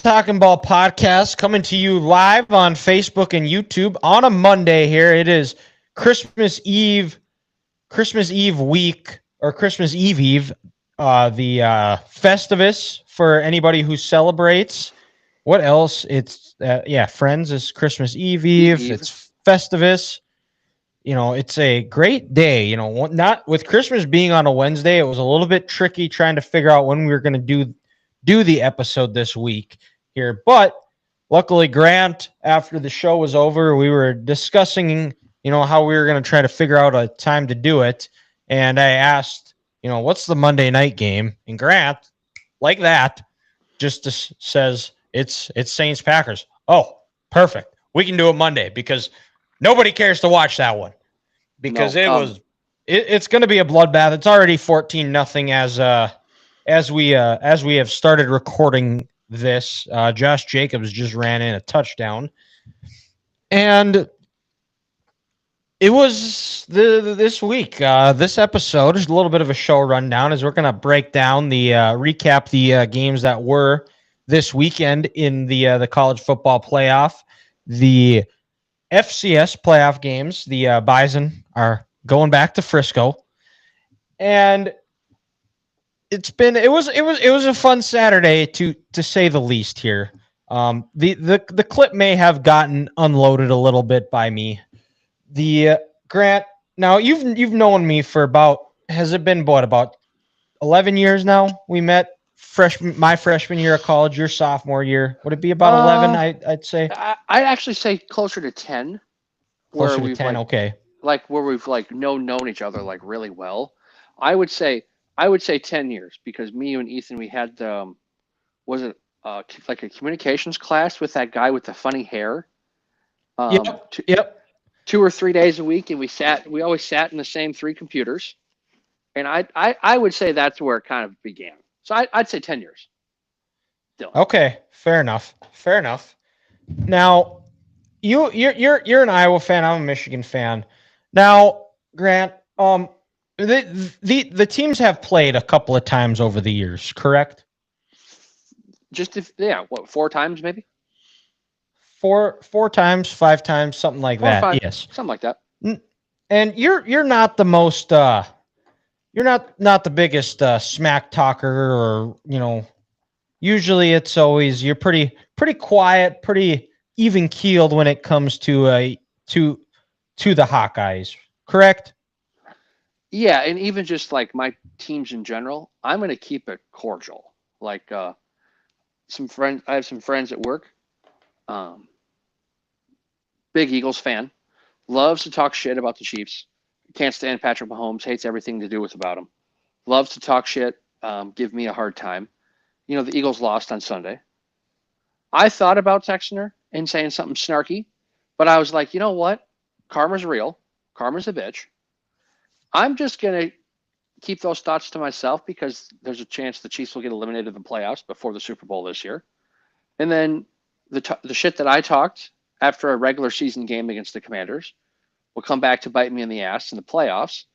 Talking Ball podcast coming to you live on Facebook and YouTube on a Monday here. It is Christmas Eve week or Christmas Eve, the Festivus for anybody who celebrates. What else? It's Friends is Christmas Eve. It's Festivus. It's a great day. Not with Christmas being on a Wednesday, it was a little bit tricky trying to figure out when we were going to do the episode this week here. But luckily, Grant, after the show was over, we were discussing, how we were going to try to figure out a time to do it. And I asked, what's the Monday night game? And Grant, like that, just says it's Saints Packers. Oh, perfect. We can do it Monday because nobody cares to watch that one because it's going to be a bloodbath. It's already 14-0 as we have started recording this. Josh Jacobs just ran in a touchdown, and it was this week. This episode is a little bit of a show rundown as we're going to break down recap the games that were this weekend in the college football playoff, the FCS playoff games. The Bison are going back to Frisco, and it was a fun Saturday to say the least here. The clip may have gotten unloaded a little bit by me. Grant, now you've known me for about 11 years now? We met my freshman year of college, your sophomore year. Would it be about 11? I'd say. I'd actually say closer to 10. Closer to 10, okay. Like where we've known each other really well. I would say 10 years because me and Ethan, we had was it like a communications class with that guy with the funny hair? Yep. 2 or 3 days a week, and we always sat in the same 3 computers. And I would say that's where it kind of began. So I'd say 10 years. Dylan. Okay, fair enough. Now, you're an Iowa fan. I'm a Michigan fan. Now, Grant, the teams have played a couple of times over the years, correct? 4 times maybe? Four times, 5 times, something like that. 5, yes, something like that. And you're not the most you're not the biggest smack talker, or usually it's always you're pretty quiet, pretty even keeled when it comes to the Hawkeyes, correct? Yeah, and even just like my teams in general, I'm going to keep it cordial. Like I have some friends at work. Big Eagles fan, loves to talk shit about the Chiefs. Can't stand Patrick Mahomes, hates everything to do with about him. Loves to talk shit, give me a hard time. The Eagles lost on Sunday. I thought about texting her and saying something snarky, but I was like, you know what? Karma's real. Karma's a bitch. I'm just going to keep those thoughts to myself because there's a chance the Chiefs will get eliminated in the playoffs before the Super Bowl this year. And then the shit that I talked after a regular season game against the Commanders will come back to bite me in the ass in the playoffs.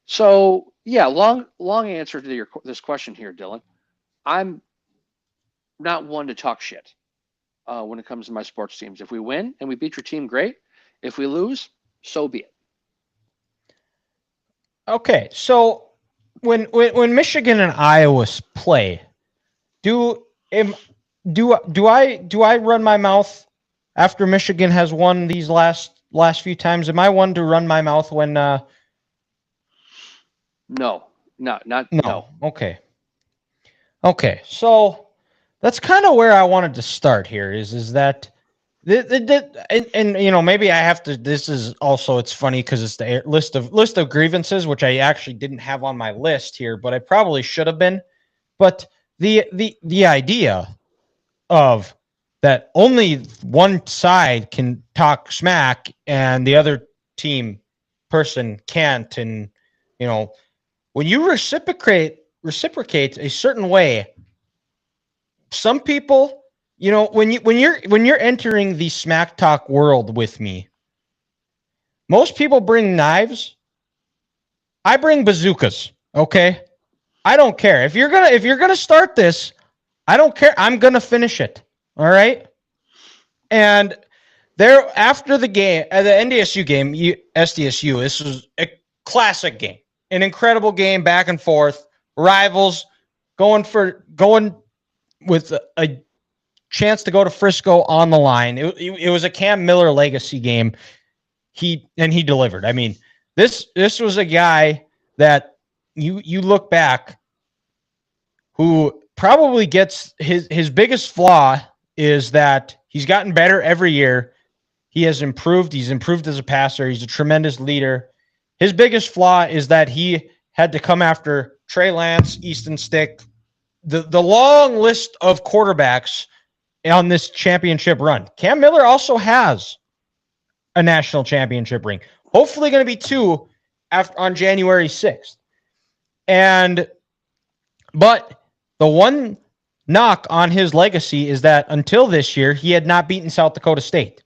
So, yeah, long answer to this question here, Dylan. I'm not one to talk shit when it comes to my sports teams. If we win and we beat your team, great. If we lose, so be it. Okay, so when Michigan and Iowa play, do I run my mouth after Michigan has won these last few times? Am I one to run my mouth when? No. Okay. So that's kind of where I wanted to start here. Is that and maybe I have to. This is also, it's funny because it's the list of grievances, which I actually didn't have on my list here, but I probably should have been. But the idea of that only one side can talk smack and the other team person can't, and when you reciprocate a certain way, some people, when you're entering the smack talk world with me, most people bring knives. I bring bazookas. Okay, I don't care if you're gonna start this. I don't care. I'm gonna finish it. All right. And there, after the game, the NDSU game, SDSU, this was a classic game, an incredible game, back and forth, rivals going with a chance to go to Frisco on the line. It was a Cam Miller legacy game. He delivered. I mean, this was a guy that you look back who probably gets his biggest flaw is that he's gotten better every year. He has improved. He's improved as a passer. He's a tremendous leader. His biggest flaw is that he had to come after Trey Lance, Easton Stick, the long list of quarterbacks on this championship run. Cam Miller also has a national championship ring. Hopefully going to be 2 on January 6th. But the one knock on his legacy is that until this year, he had not beaten South Dakota State.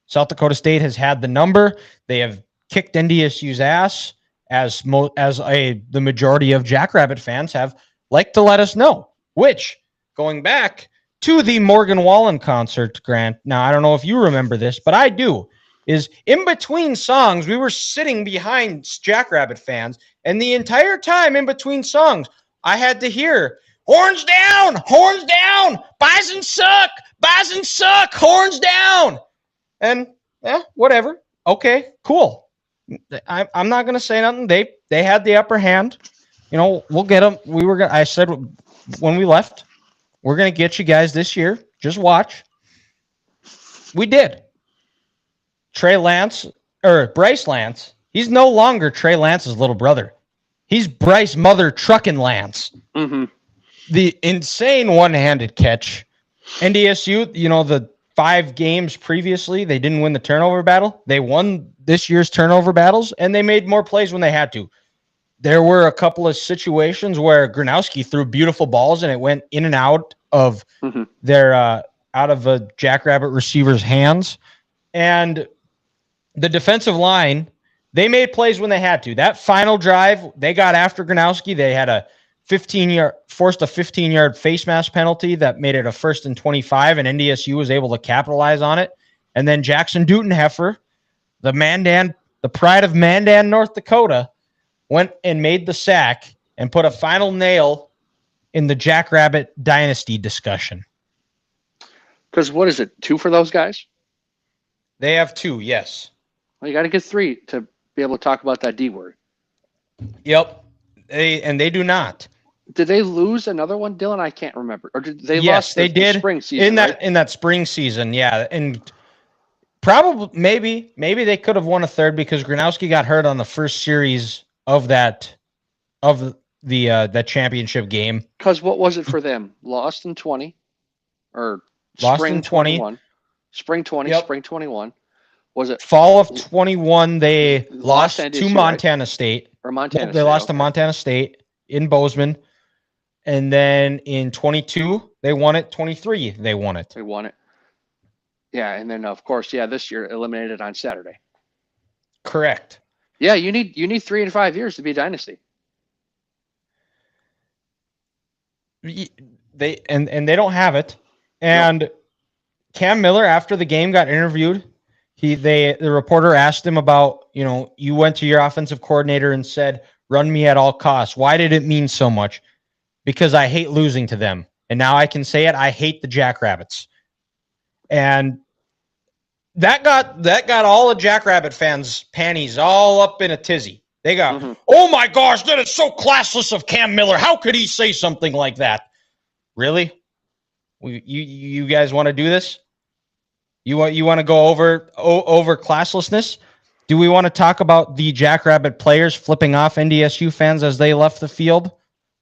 South Dakota State has had the number. They have kicked NDSU's ass, as the majority of Jackrabbit fans have liked to let us know. Which, going back to the Morgan Wallen concert, Grant, now I don't know if you remember this, but I do, is in between songs, we were sitting behind Jackrabbit fans, and the entire time in between songs, I had to hear, horns down, Bison suck, horns down. And whatever. Okay, cool. I'm not gonna say nothing. They had the upper hand. You know, we'll get them. I said when we left, we're gonna get you guys this year. Just watch. We did. Bryce Lance. He's no longer Trey Lance's little brother. He's Bryce Mother Truckin' Lance. Mm-hmm. The insane one-handed catch. NDSU, the 5 games previously, they didn't win the turnover battle. They won this year's turnover battles, and they made more plays when they had to. There were a couple of situations where Gronowski threw beautiful balls, and it went in and out of out of a Jackrabbit receiver's hands. And the defensive line, they made plays when they had to. That final drive, they got after Gronowski. They had forced a 15-yard face mask penalty that made it a 1st and 25, and NDSU was able to capitalize on it. And then Jackson Dutenheffer, the pride of Mandan, North Dakota, went and made the sack and put a final nail in the Jackrabbit dynasty discussion. Because what is it, 2 for those guys? They have 2, yes. Well, you got to get 3 to be able to talk about that D word. Yep, they do not. Did they lose another one, Dylan? I can't remember. Or did they? Yes, they did. The spring season, in that spring season, yeah, and probably maybe they could have won a third because Gronowski got hurt on the first series of that championship game. Because what was it for them? Lost in 20, or lost spring in 20. 21. Spring 20, Yep. Spring 21. Was it fall of 21? They lost NDSU, to Montana State. Or Montana They State, lost to Montana State in Bozeman. And then in 22, they won it. 23, they won it. They won it. Yeah, and then of course, this year eliminated on Saturday. Correct. Yeah, you need 3 and 5 years to be a dynasty. They don't have it. And nope. Cam Miller, after the game, got interviewed. The reporter asked him about, you went to your offensive coordinator and said, run me at all costs. Why did it mean so much? Because I hate losing to them. And now I can say it. I hate the Jackrabbits. And that got all the Jackrabbit fans' panties all up in a tizzy. They got, Oh my gosh, that is so classless of Cam Miller. How could he say something like that? Really? You guys want to do this? You want to go over classlessness? Do we want to talk about the Jackrabbit players flipping off NDSU fans as they left the field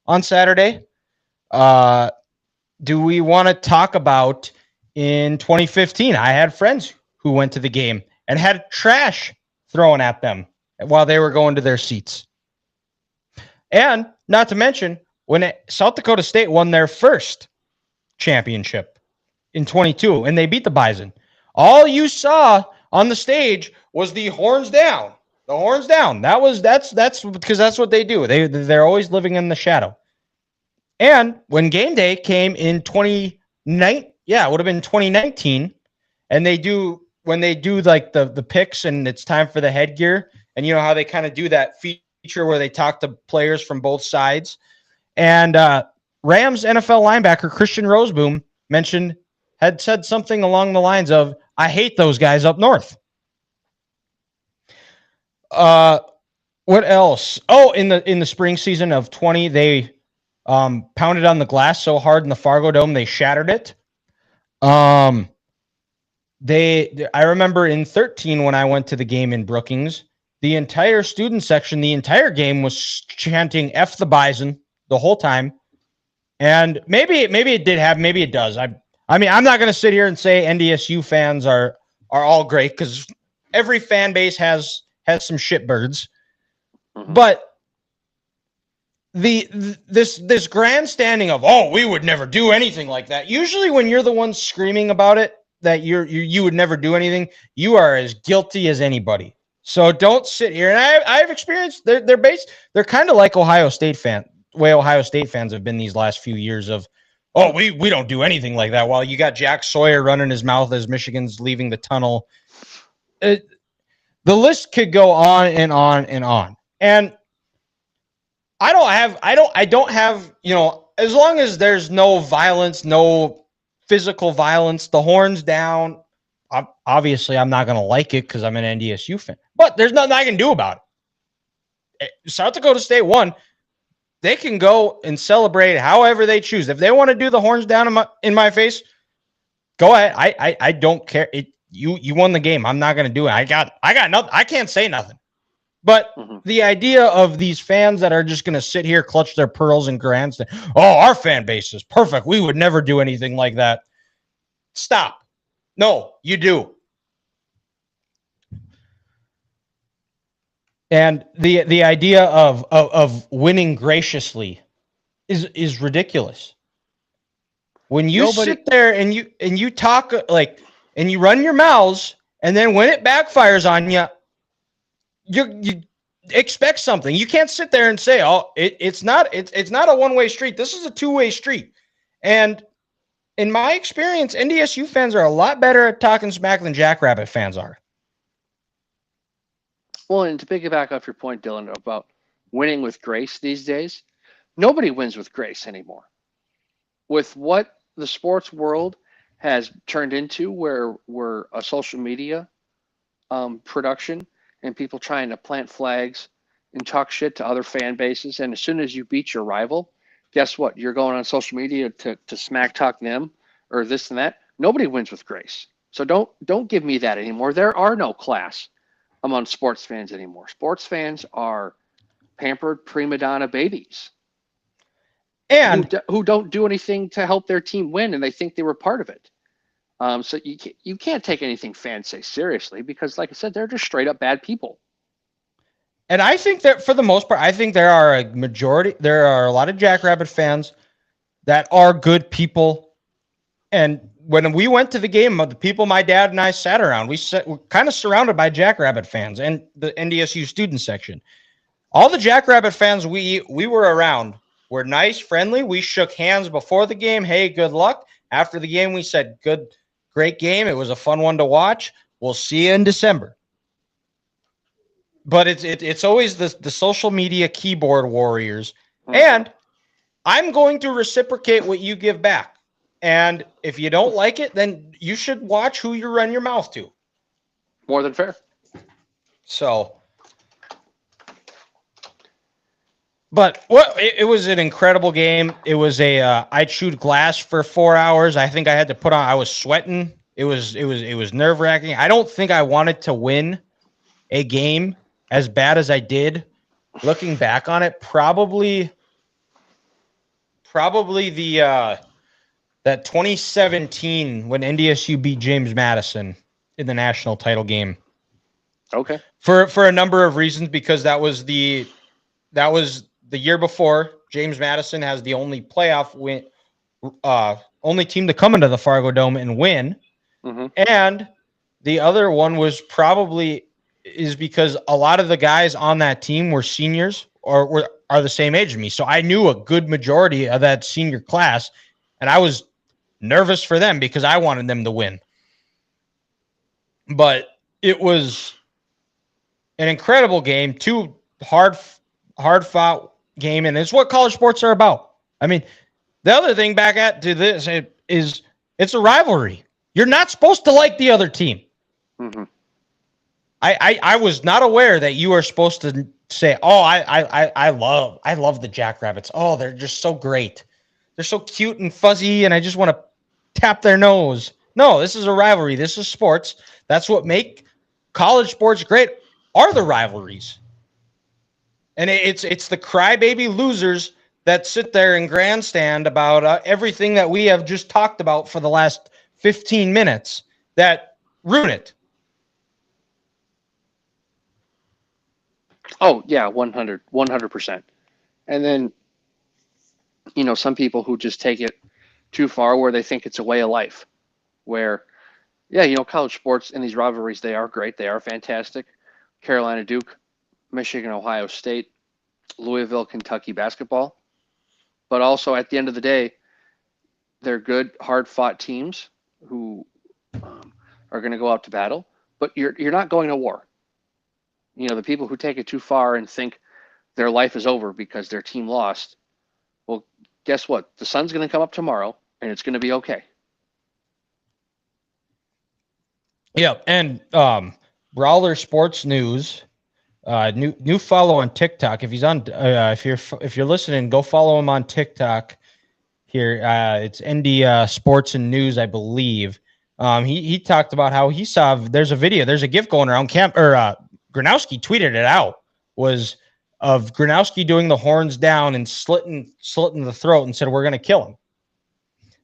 on Saturday? Do we want to talk about in 2015? I had friends who went to the game and had trash thrown at them while they were going to their seats. And not to mention, when South Dakota State won their first championship in 22, and they beat the Bison, all you saw on the stage was the horns down. The horns down. That's because that's what they do. They're always living in the shadow. And when game day came in yeah, it would have been 2019. And when they do like the picks and it's time for the headgear, and you know how they kind of do that feature where they talk to players from both sides. And Rams NFL linebacker Christian Roseboom had said something along the lines of, "I hate those guys up north." What else? Oh, in the spring season of 20, they pounded on the glass so hard in the Fargo Dome they shattered it. I remember in 13 when I went to the game in Brookings, the entire student section, the entire game was chanting "F the Bison" the whole time. And maybe it did have, maybe it does. I mean, I'm not going to sit here and say NDSU fans are all great, because every fan base has some shitbirds. But this grandstanding of, oh, we would never do anything like that. Usually when you're the one screaming about it, that you would never do anything, you are as guilty as anybody. So don't sit here. And I've experienced they're kind of like Ohio State fans have been these last few years of, oh, we don't do anything like that. While you got Jack Sawyer running his mouth as Michigan's leaving the tunnel. The list could go on and on and on. And I don't have, as long as there's no violence, no physical violence, the horns down. Obviously, I'm not going to like it because I'm an NDSU fan, but there's nothing I can do about it. South Dakota State won. They can go and celebrate however they choose. If they want to do the horns down in my face, go ahead. I don't care. You won the game. I'm not going to do it. I got nothing. I can't say nothing. But the idea of these fans that are just going to sit here, clutch their pearls and grandstand, oh, our fan base is perfect, we would never do anything like that. Stop. No, you do. And the idea of winning graciously is ridiculous. When you sit there and you talk and you run your mouths, and then when it backfires on you, you expect something. You can't sit there and say, "Oh, it's not a one-way street. This is a two-way street." And in my experience, NDSU fans are a lot better at talking smack than Jackrabbit fans are. Well, and to piggyback off your point, Dylan, about winning with grace these days, nobody wins with grace anymore. With what the sports world has turned into, where we're a social media production, and people trying to plant flags and talk shit to other fan bases. And as soon as you beat your rival, guess what? You're going on social media to smack talk them or this and that. Nobody wins with grace. So don't give me that anymore. There are no class among sports fans anymore. Sports fans are pampered prima donna babies. And who don't do anything to help their team win, and they think they were part of it. So you can't take anything fans say seriously, because, like I said, they're just straight up bad people. And I think that for the most part, I think there are a lot of Jackrabbit fans that are good people. And when we went to the game, the people my dad and I sat around, we're kind of surrounded by Jackrabbit fans and the NDSU student section. All the Jackrabbit fans we were around were nice, friendly. We shook hands before the game. Hey, good luck. After the game, we said, great game. It was a fun one to watch. We'll see you in December. But it's always the social media keyboard warriors. And I'm going to reciprocate what you give back. And if you don't like it, then you should watch who you run your mouth to. More than fair. So, but it was an incredible game. It was I chewed glass for 4 hours. I think I had to I was sweating. It was nerve-wracking. I don't think I wanted to win a game as bad as I did. Looking back on it, probably that 2017 when NDSU beat James Madison in the national title game. Okay. For a number of reasons, because that was the year before. James Madison has the only playoff win, only team to come into the Fargo Dome and win. Mm-hmm. And the other one was is because a lot of the guys on that team were seniors or are the same age as me. So I knew a good majority of that senior class, and I was nervous for them because I wanted them to win. But it was an incredible game, two hard fought game, and it's what college sports are about. I mean, the other thing back at to this is it's a rivalry. You're not supposed to like the other team. Mm-hmm. I was not aware that you are supposed to say, "Oh, I love the Jackrabbits. Oh, they're just so great. They're so cute and fuzzy, and I just want to tap their nose." No, this is a rivalry. This is sports. That's what make college sports great. Are the rivalries, and it's the crybaby losers that sit there and grandstand about everything that we have just talked about for the last 15 minutes that ruin it. Oh yeah, 100%. And then, some people who just take it too far where they think it's a way of life, where, yeah, college sports and these rivalries, they are great. They are fantastic. Carolina, Duke, Michigan, Ohio State, Louisville, Kentucky basketball. But also at the end of the day, they're good, hard-fought teams who are going to go out to battle. But you're not going to war. The people who take it too far and think their life is over because their team lost, well, guess what? The sun's going to come up tomorrow, and it's going to be okay. Yeah, and Brawler Sports News, new follow on TikTok. If he's on, if you're listening, go follow him on TikTok. Here, it's ND Sports and News, I believe. He talked about how he saw there's a GIF going around Gronowski tweeted it out, was of Gronowski doing the horns down and slitting the throat and said, "We're going to kill him."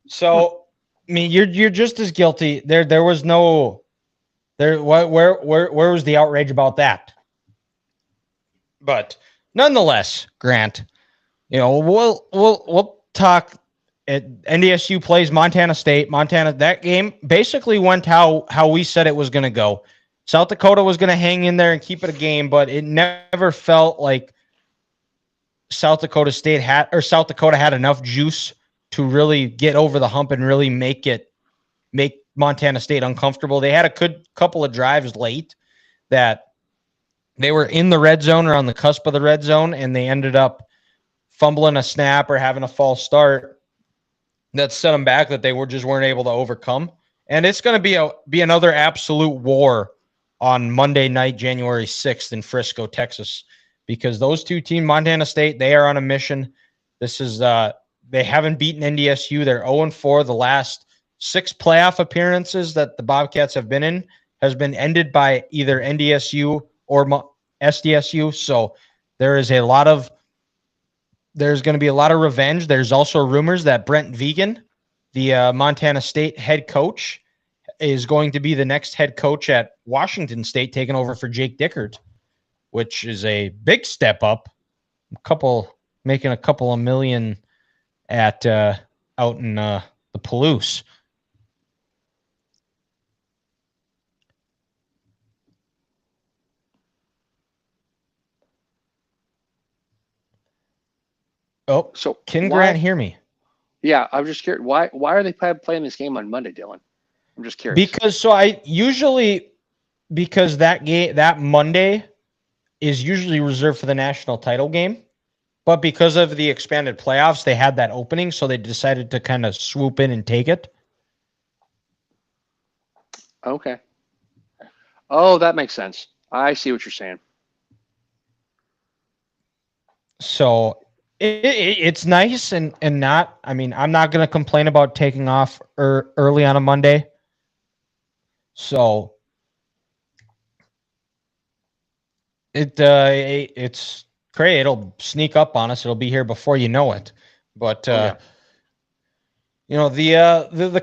So, I mean, you're just as guilty. There was no there. Where was the outrage about that? But nonetheless, Grant, we'll talk. NDSU plays Montana State. That game basically went how we said it was going to go. South Dakota was going to hang in there and keep it a game, but it never felt like South Dakota had enough juice to really get over the hump and really make Montana State uncomfortable. They had a good couple of drives late that they were in the red zone or on the cusp of the red zone, and they ended up fumbling a snap or having a false start that set them back that they weren't able to overcome. And it's going to be another absolute war on Monday night, January 6th in Frisco, Texas, because those two teams, Montana State, they are on a mission. This is they haven't beaten NDSU. They're 0-4. The last 6 playoff appearances that the Bobcats have been in has been ended by either NDSU or SDSU. So there's going to be a lot of revenge. There's also rumors that Brent Vegan, the Montana State head coach, is going to be the next head coach at Washington State, taking over for Jake Dickert, which is a big step up. Making a couple of million at out in the Palouse. Oh, so can Grant hear me? Yeah, I'm just curious. Why are they playing this game on Monday, Dylan? I'm just curious. Because that Monday is usually reserved for the national title game, but because of the expanded playoffs, they had that opening, so they decided to kind of swoop in and take it. Okay. Oh, that makes sense. I see what you're saying. So it's nice and not. I mean, I'm not going to complain about taking off early on a Monday. So it's great. It'll sneak up on us. It'll be here before you know it. But the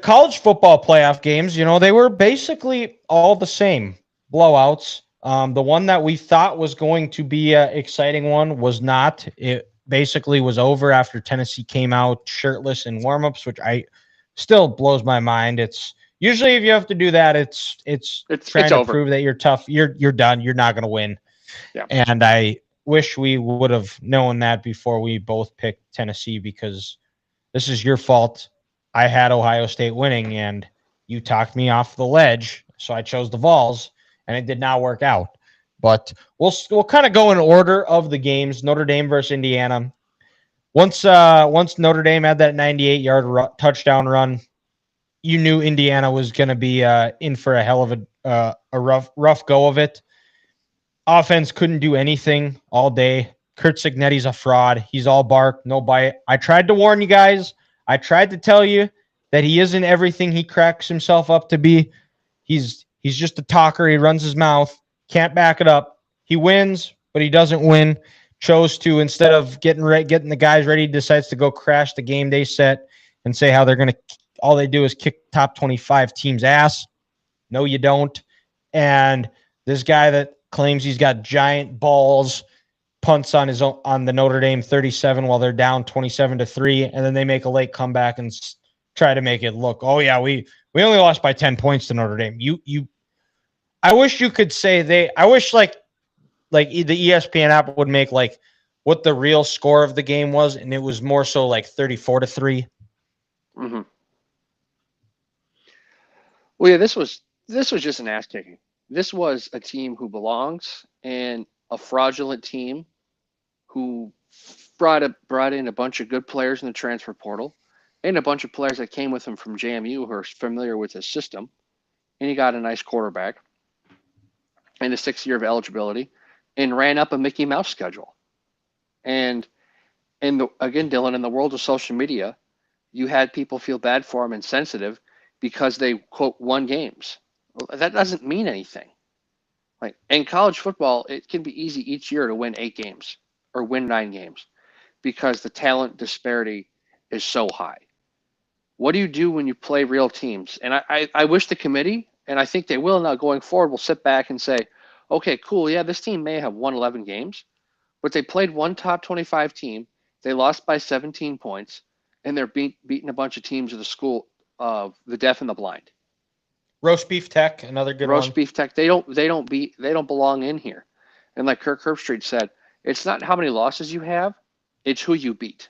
college football playoff games, they were basically all the same blowouts. The one that we thought was going to be an exciting one was not. It basically was over after Tennessee came out shirtless in warmups, which still blows my mind. It's usually if you have to do that, it's trying to prove that you're tough. You're done. You're not going to win. Yeah. And I wish we would have known that before we both picked Tennessee, because this is your fault. I had Ohio State winning, and you talked me off the ledge, so I chose the Vols, and it did not work out. But we'll kind of go in order of the games. Notre Dame versus Indiana. Once Notre Dame had that 98-yard touchdown run, you knew Indiana was going to be in for a hell of a rough go of it. Offense couldn't do anything all day. Kurt Signetti's a fraud. He's all bark, no bite. I tried to warn you guys. I tried to tell you that he isn't everything he cracks himself up to be. He's just a talker. He runs his mouth. Can't back it up. He wins, but he doesn't win. Chose to, instead of getting the guys ready, decides to go crash the game day set and say how they're going to – all they do is kick top 25 team's ass. No, you don't. And this guy that claims he's got giant balls punts on the Notre Dame 37 while they're down 27-3, and then they make a late comeback and try to make it look, oh yeah, we only lost by 10 points to Notre Dame. I wish you could say I wish like the ESPN app would make like what the real score of the game was, and it was more so like 34-3. Mm-hmm. Well, yeah, this was just an ass kicking. This was a team who belongs and a fraudulent team who brought in a bunch of good players in the transfer portal and a bunch of players that came with him from JMU who are familiar with his system. And he got a nice quarterback and a 6 year of eligibility and ran up a Mickey Mouse schedule. And again, Dylan, in the world of social media, you had people feel bad for him and sensitive because they, quote, won games. Well, that doesn't mean anything. Like in college football, it can be easy each year to win 8 games or win 9 games because the talent disparity is so high. What do you do when you play real teams? And I wish the committee, and I think they will now going forward, will sit back and say, okay, cool, yeah, this team may have won 11 games, but they played one top 25 team. They lost by 17 points, and they're beating a bunch of teams of the school of the deaf and the blind. Roast Beef Tech, another good one. Roast Beef Tech, they don't belong in here. And like Kirk Herbstreit said, it's not how many losses you have, it's who you beat.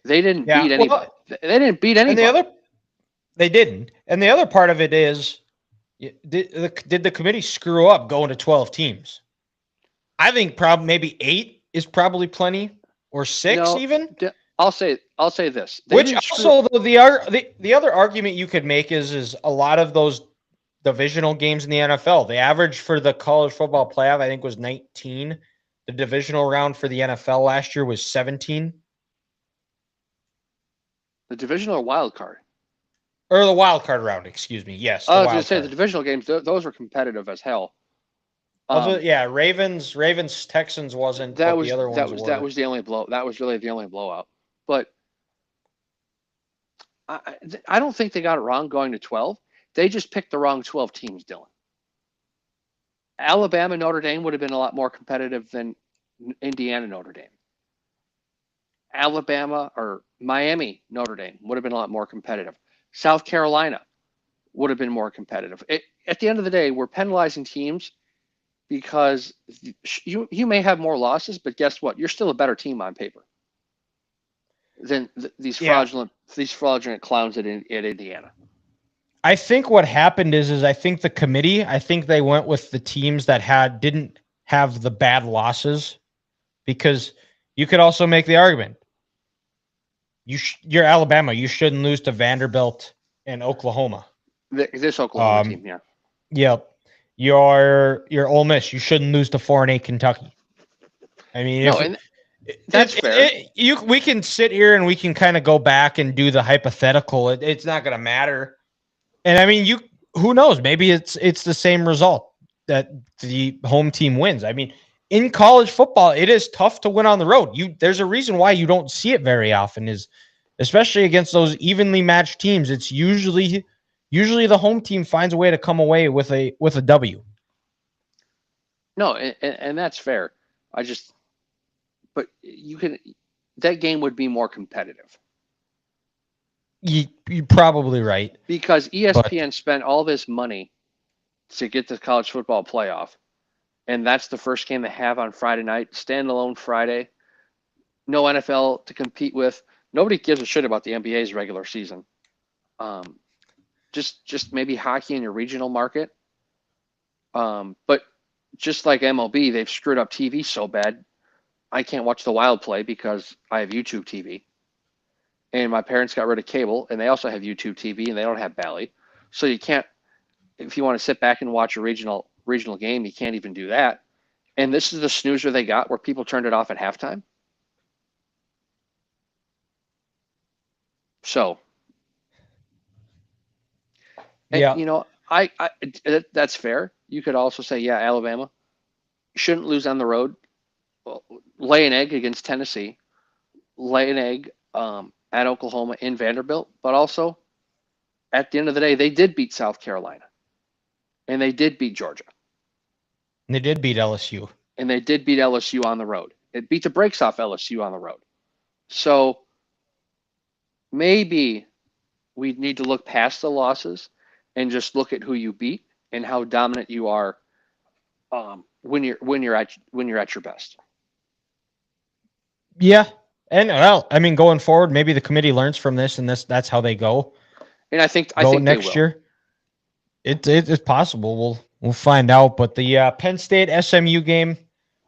They didn't beat anybody. They didn't beat anybody. They didn't. And the other part of it is, did the committee screw up going to 12 teams? I think probably maybe 8 is probably plenty, or 6 even. I'll say this. Which also, the other argument you could make is a lot of those divisional games in the NFL. The average for the college football playoff, I think, was 19. The divisional round for the NFL last year was 17. The divisional or wild card? Or the wild card round, excuse me. Yes. I was going to say the divisional games; those were competitive as hell. Ravens, Texans wasn't. That was the only blow. That was really the only blowout. But I don't think they got it wrong going to 12. They just picked the wrong 12 teams, Dylan. Alabama, Notre Dame would have been a lot more competitive than Indiana, Notre Dame. Alabama or Miami, Notre Dame would have been a lot more competitive. South Carolina would have been more competitive. At the end of the day, we're penalizing teams because you may have more losses, but guess what? You're still a better team on paper than these fraudulent clowns at Indiana. I think what happened is I think the committee, they went with the teams that didn't have the bad losses, because you could also make the argument. You're Alabama. You shouldn't lose to Vanderbilt and Oklahoma. This Oklahoma team, yeah. Yep. You're Ole Miss. You shouldn't lose to 4-8 Kentucky. I mean, that's fair. We can sit here and we can kind of go back and do the hypothetical. It's not going to matter. And I mean, who knows? Maybe it's the same result that the home team wins. I mean, in college football, it is tough to win on the road. There's a reason why you don't see it very often, is especially against those evenly matched teams. It's usually the home team finds a way to come away with a W. No, and that's fair. But that game would be more competitive. You're probably right. Because ESPN spent all this money to get the college football playoff, and that's the first game they have on Friday night, standalone Friday. No NFL to compete with. Nobody gives a shit about the NBA's regular season. Just maybe hockey in your regional market. But just like MLB, they've screwed up TV so bad, I can't watch the Wild play because I have YouTube TV. And my parents got rid of cable, and they also have YouTube TV, and they don't have Bally. So you can't, if you want to sit back and watch a regional game, you can't even do that. And this is the snoozer they got where people turned it off at halftime. So, Yeah. and, you know, I that's fair. You could also say, yeah, Alabama shouldn't lose on the road. Lay an egg against Tennessee. Lay an egg at Oklahoma in Vanderbilt. But also, at the end of the day, they did beat South Carolina. And they did beat Georgia. And they did beat LSU. And they did beat LSU on the road. It beat the brakes off LSU on the road. So maybe we need to look past the losses and just look at who you beat and how dominant you are when you're at your best. Yeah. And well, I mean, going forward, maybe the committee learns from this, and that's how they go. And I think next they will. year. It's possible. We'll find out. But the Penn State SMU game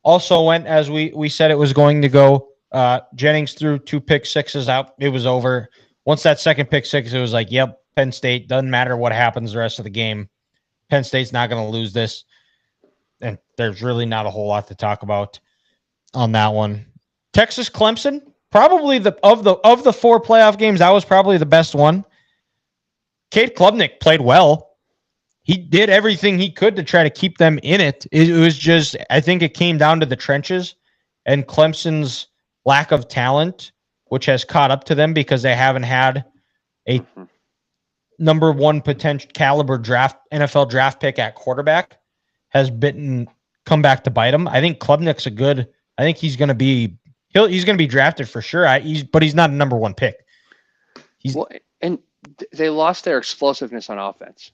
also went as we said it was going to go. Jennings threw 2 pick sixes out. It was over. Once that second pick six, it was like, yep, Penn State, doesn't matter what happens the rest of the game. Penn State's not going to lose this. And there's really not a whole lot to talk about on that one. Texas Clemson, probably of the 4 playoff games, that was probably the best one. Cade Klubnik played well. He did everything he could to try to keep them in it. It was just, I think it came down to the trenches and Clemson's lack of talent, which has caught up to them because they haven't had a number 1 potential caliber NFL draft pick at quarterback, has come back to bite him. I think Klubnik's I think he's going to be drafted for sure. But he's not a number 1 pick. And they lost their explosiveness on offense.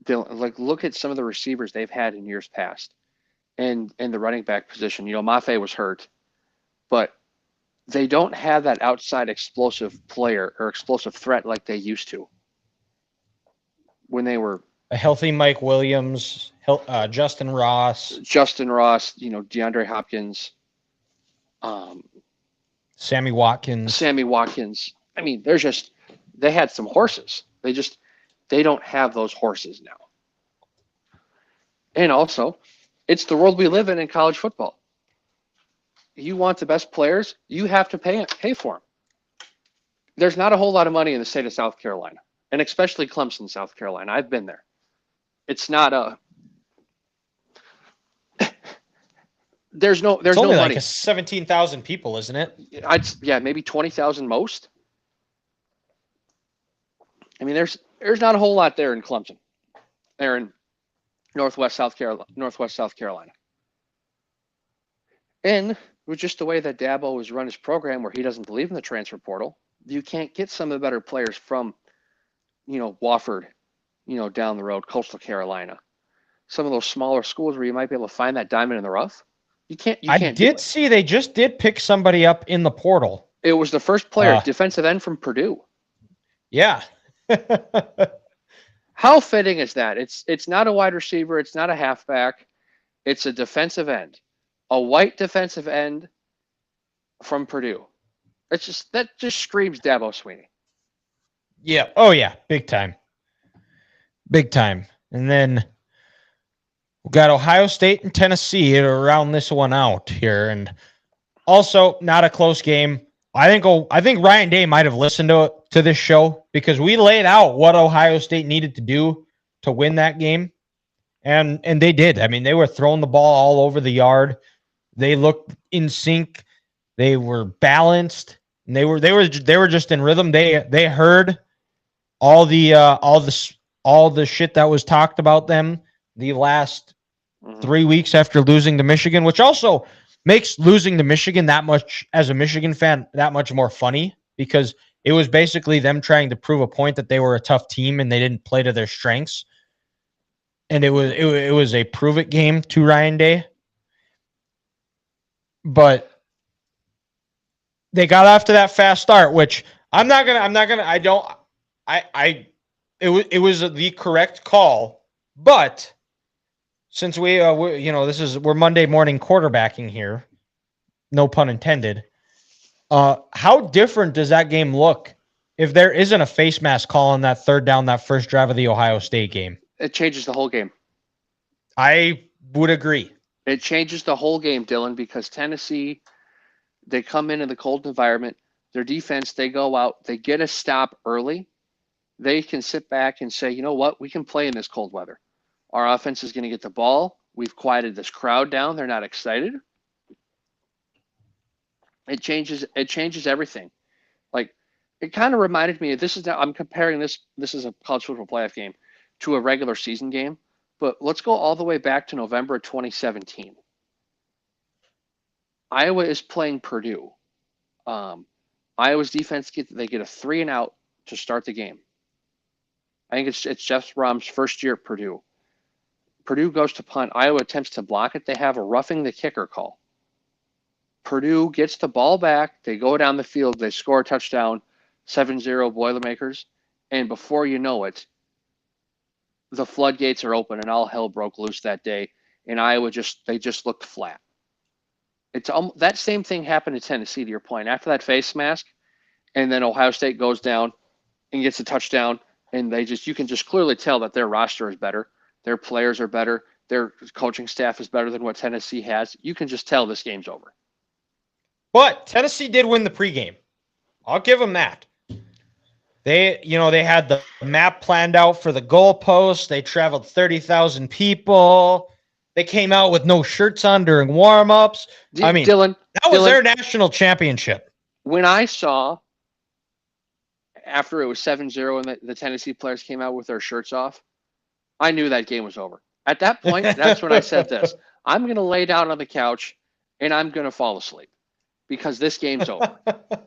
Look at some of the receivers they've had in years past, and the running back position. You know, Mafe was hurt, but they don't have that outside explosive player or explosive threat like they used to when they were a healthy Mike Williams, Justin Ross, you know, DeAndre Hopkins, Sammy Watkins. I mean, they had some horses. They don't have those horses now. And also, it's the world we live in college football. You want the best players, you have to pay for them. There's not a whole lot of money in the state of South Carolina, and especially Clemson, South Carolina. I've been there. It's not there's no only money. Like 17,000 people, isn't it? Maybe 20,000 most. I mean, there's not a whole lot there in Clemson. They're in Northwest South Carolina. And with just the way that Dabo has run his program where he doesn't believe in the transfer portal, you can't get some of the better players from, you know, Wofford, you know, down the road, Coastal Carolina. Some of those smaller schools where you might be able to find that diamond in the rough. You can't I did see they just did pick somebody up in the portal. It was the first player, defensive end from Purdue. Yeah. How fitting is that? It's not a wide receiver. It's not a halfback. It's a defensive end, a white defensive end from Purdue. That just screams Dabo Swinney. Yeah. Oh yeah. Big time. And then we got Ohio State and Tennessee to round this one out here, and also not a close game. I think Ryan Day might have listened to this show because we laid out what Ohio State needed to do to win that game, and they did. I mean, they were throwing the ball all over the yard. They looked in sync. They were balanced, and they were just in rhythm. They heard all the shit that was talked about them the last 3 weeks after losing to Michigan, which also makes losing to Michigan that much, as a Michigan fan, that much more funny because it was basically them trying to prove a point that they were a tough team and they didn't play to their strengths. And it was a prove it game to Ryan Day. But they got off to that fast start, which it was the correct call, but since we're Monday morning quarterbacking here, no pun intended. How different does that game look if there isn't a face mask call on that third down, that first drive of the Ohio State game? It changes the whole game. I would agree. It changes the whole game, Dylan, because Tennessee, they come in the cold environment. Their defense, they go out, they get a stop early. They can sit back and say, you know what, we can play in this cold weather. Our offense is going to get the ball. We've quieted this crowd down. They're not excited. It changes everything. Like, it kind of reminded me of I'm comparing this is a college football playoff game to a regular season game, but let's go all the way back to November of 2017. Iowa is playing Purdue. Iowa's defense get a 3-and-out to start the game. I think it's Jeff Rom's first year at Purdue. Purdue goes to punt. Iowa attempts to block it. They have a roughing the kicker call. Purdue gets the ball back. They go down the field. They score a touchdown, 7-0 Boilermakers. And before you know it, the floodgates are open and all hell broke loose that day. And Iowa just looked flat. That same thing happened to Tennessee, to your point. After that face mask, and then Ohio State goes down and gets a touchdown, and you can just clearly tell that their roster is better. Their players are better. Their coaching staff is better than what Tennessee has. You can just tell this game's over. But Tennessee did win the pregame. I'll give them that. They had the map planned out for the goalposts. They traveled 30,000 people. They came out with no shirts on during warm-ups. Dylan, that was their national championship. When I saw, after it was 7-0 and the Tennessee players came out with their shirts off, I knew that game was over. At that point, that's when I said this. I'm going to lay down on the couch, and I'm going to fall asleep because this game's over.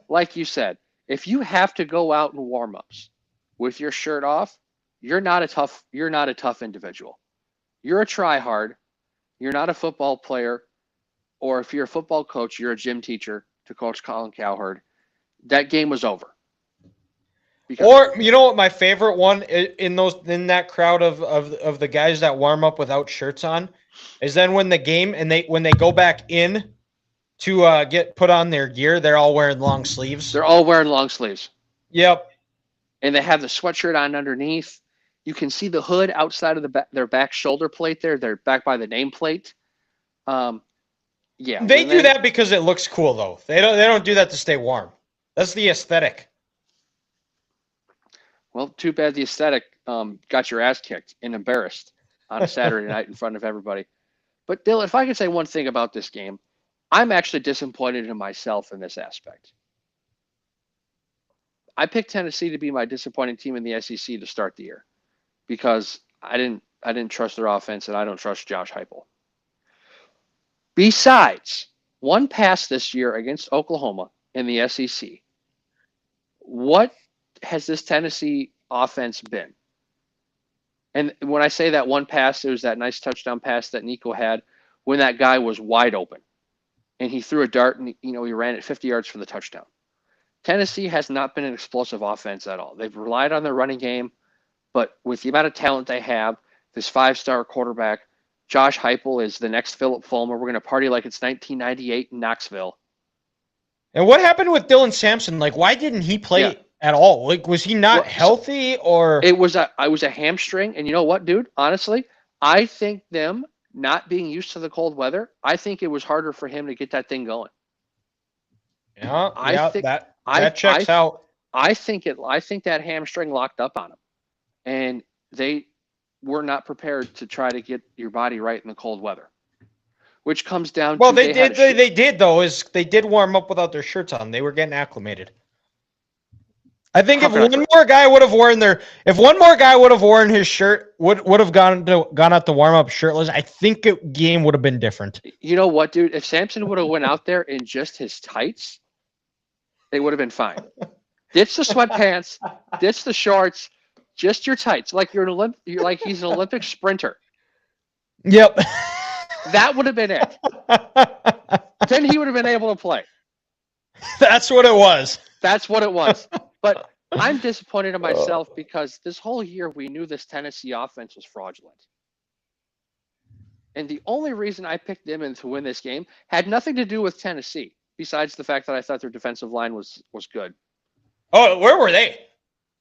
Like you said, if you have to go out in warm-ups with your shirt off, you're not a tough individual. You're a try-hard. You're not a football player, or if you're a football coach, you're a gym teacher, to Coach Colin Cowherd. That game was over. Or you know what my favorite one in that crowd of the guys that warm up without shirts on is then when they go back in to get put on their gear, they're all wearing long sleeves. They're all wearing long sleeves. Yep. And they have the sweatshirt on underneath. You can see the hood outside of their back shoulder plate there. They're back by the nameplate. Yeah. They do that because it looks cool though. They don't do that to stay warm. That's the aesthetic. Well, too bad the aesthetic got your ass kicked and embarrassed on a Saturday night in front of everybody. But Dylan, if I could say one thing about this game, I'm actually disappointed in myself in this aspect. I picked Tennessee to be my disappointing team in the SEC to start the year because I didn't trust their offense and I don't trust Josh Heupel. Besides one pass this year against Oklahoma in the SEC, what has this Tennessee offense been? And when I say that one pass, it was that nice touchdown pass that Nico had when that guy was wide open. And he threw a dart and he ran it 50 yards for the touchdown. Tennessee has not been an explosive offense at all. They've relied on their running game, but with the amount of talent they have, this 5-star quarterback, Josh Heupel is the next Philip Fulmer. We're going to party like it's 1998 in Knoxville. And what happened with Dylan Sampson? Like, why didn't he play at all? Like, was he not healthy or? It was a hamstring. And you know what, dude? Honestly, I think them not being used to the cold weather, I think it was harder for him to get that thing going. Yeah, that checks out. I think that hamstring locked up on him, and they were not prepared to try to get your body right in the cold weather, which comes down. Well, they did warm up without their shirts on. They were getting acclimated. I think if one more guy would have worn his shirt, would have gone out to warm up shirtless, I think the game would have been different. You know what, dude? If Sampson would have went out there in just his tights, they would have been fine. Ditch the sweatpants, ditch the shorts, just your tights, like you're like he's an Olympic sprinter. Yep. That would have been it. Then he would have been able to play. That's what it was. That's what it was. But I'm disappointed in myself because this whole year we knew this Tennessee offense was fraudulent. And the only reason I picked them in to win this game had nothing to do with Tennessee, besides the fact that I thought their defensive line was good. Oh, where were they?